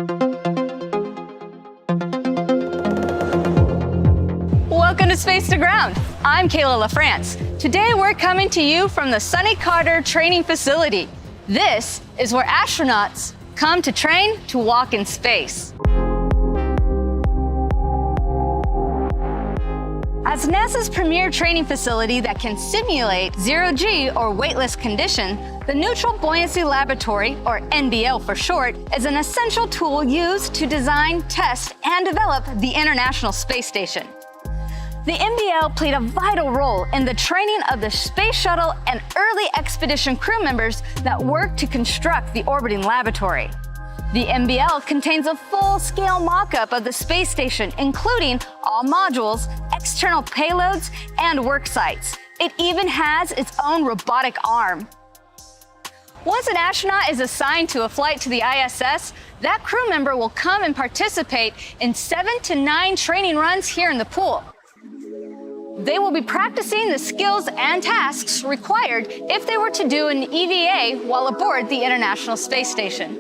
Welcome to Space to Ground. I'm Kayla LaFrance. Today we're coming to you from the Sonny Carter Training Facility. This is where astronauts come to train to walk in space. As NASA's premier training facility that can simulate zero-G or weightless condition, the Neutral Buoyancy Laboratory, or NBL for short, is an essential tool used to design, test, and develop the International Space Station. The NBL played a vital role in the training of the Space Shuttle and early expedition crew members that worked to construct the orbiting laboratory. The NBL contains a full-scale mock-up of the space station, including all modules, external payloads, and work sites. It even has its own robotic arm. Once an astronaut is assigned to a flight to the ISS, that crew member will come and participate in 7 to 9 training runs here in the pool. They will be practicing the skills and tasks required if they were to do an EVA while aboard the International Space Station.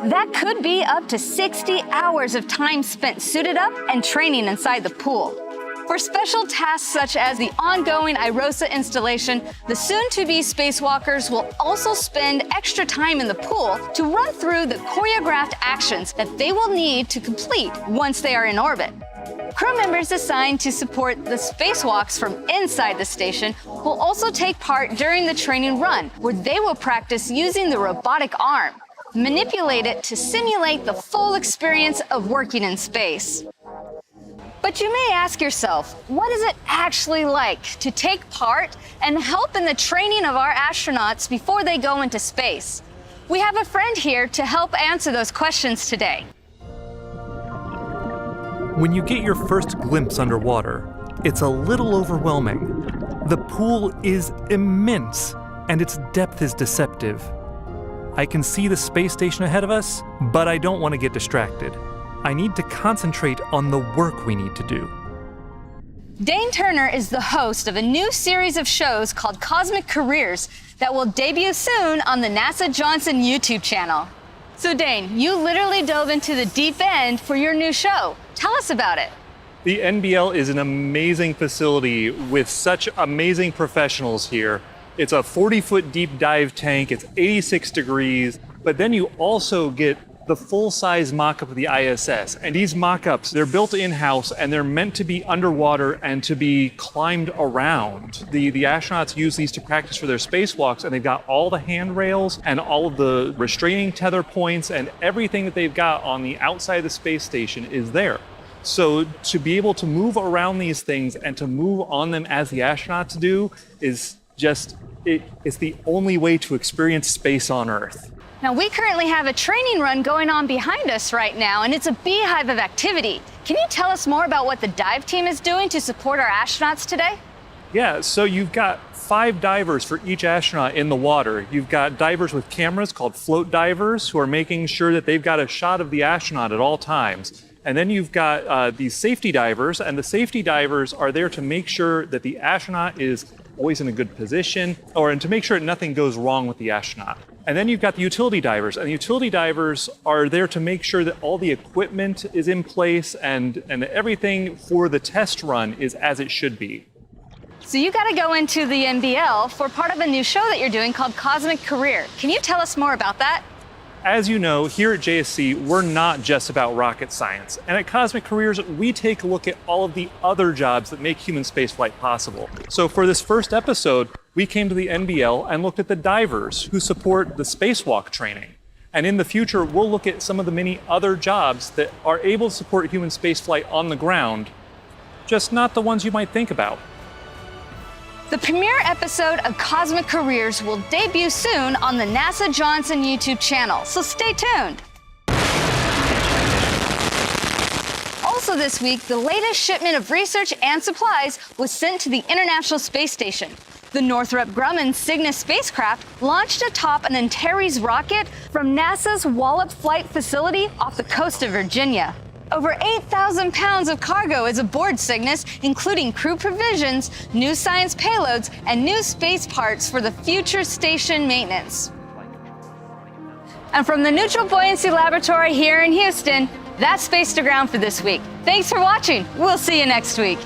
That could be up to 60 hours of time spent suited up and training inside the pool. For special tasks such as the ongoing IROSA installation, the soon-to-be spacewalkers will also spend extra time in the pool to run through the choreographed actions that they will need to complete once they are in orbit. Crew members assigned to support the spacewalks from inside the station will also take part during the training run, where they will practice using the robotic arm, manipulate it to simulate the full experience of working in space. But you may ask yourself, what is it actually like to take part and help in the training of our astronauts before they go into space? We have a friend here to help answer those questions today. When you get your first glimpse underwater, it's a little overwhelming. The pool is immense, and its depth is deceptive. I can see the space station ahead of us, but I don't want to get distracted. I need to concentrate on the work we need to do. Dane Turner is the host of a new series of shows called Cosmic Careers that will debut soon on the NASA Johnson YouTube channel. So Dane, you literally dove into the deep end for your new show. Tell us about it. The NBL is an amazing facility with such amazing professionals here. It's a 40-foot deep dive tank, it's 86 degrees, but then you also get the full-size mock-up of the ISS. And these mock-ups, they're built in-house and they're meant to be underwater and to be climbed around. The astronauts use these to practice for their spacewalks, and they've got all the handrails and all of the restraining tether points, and everything that they've got on the outside of the space station is there. So to be able to move around these things and to move on them as the astronauts do is just, it's the only way to experience space on Earth. Now, we currently have a training run going on behind us right now, and it's a beehive of activity. Can you tell us more about what the dive team is doing to support our astronauts today? Yeah, so you've got 5 divers for each astronaut in the water. You've got divers with cameras called float divers who are making sure that they've got a shot of the astronaut at all times. And then you've got these safety divers, and the safety divers are there to make sure that the astronaut is always in a good position, and to make sure that nothing goes wrong with the astronaut. And then you've got the utility divers, and the utility divers are there to make sure that all the equipment is in place and everything for the test run is as it should be. So you got to go into the NBL for part of a new show that you're doing called Cosmic Career. Can you tell us more about that? As you know, here at JSC, we're not just about rocket science. And at Cosmic Careers, we take a look at all of the other jobs that make human spaceflight possible. So for this first episode, we came to the NBL and looked at the divers who support the spacewalk training. And in the future, we'll look at some of the many other jobs that are able to support human spaceflight on the ground, just not the ones you might think about. The premiere episode of Cosmic Careers will debut soon on the NASA Johnson YouTube channel, so stay tuned. Also this week, the latest shipment of research and supplies was sent to the International Space Station. The Northrop Grumman Cygnus spacecraft launched atop an Antares rocket from NASA's Wallops Flight Facility off the coast of Virginia. Over 8,000 pounds of cargo is aboard Cygnus, including crew provisions, new science payloads, and new space parts for the future station maintenance. And from the Neutral Buoyancy Laboratory here in Houston, that's Space to Ground for this week. Thanks for watching. We'll see you next week.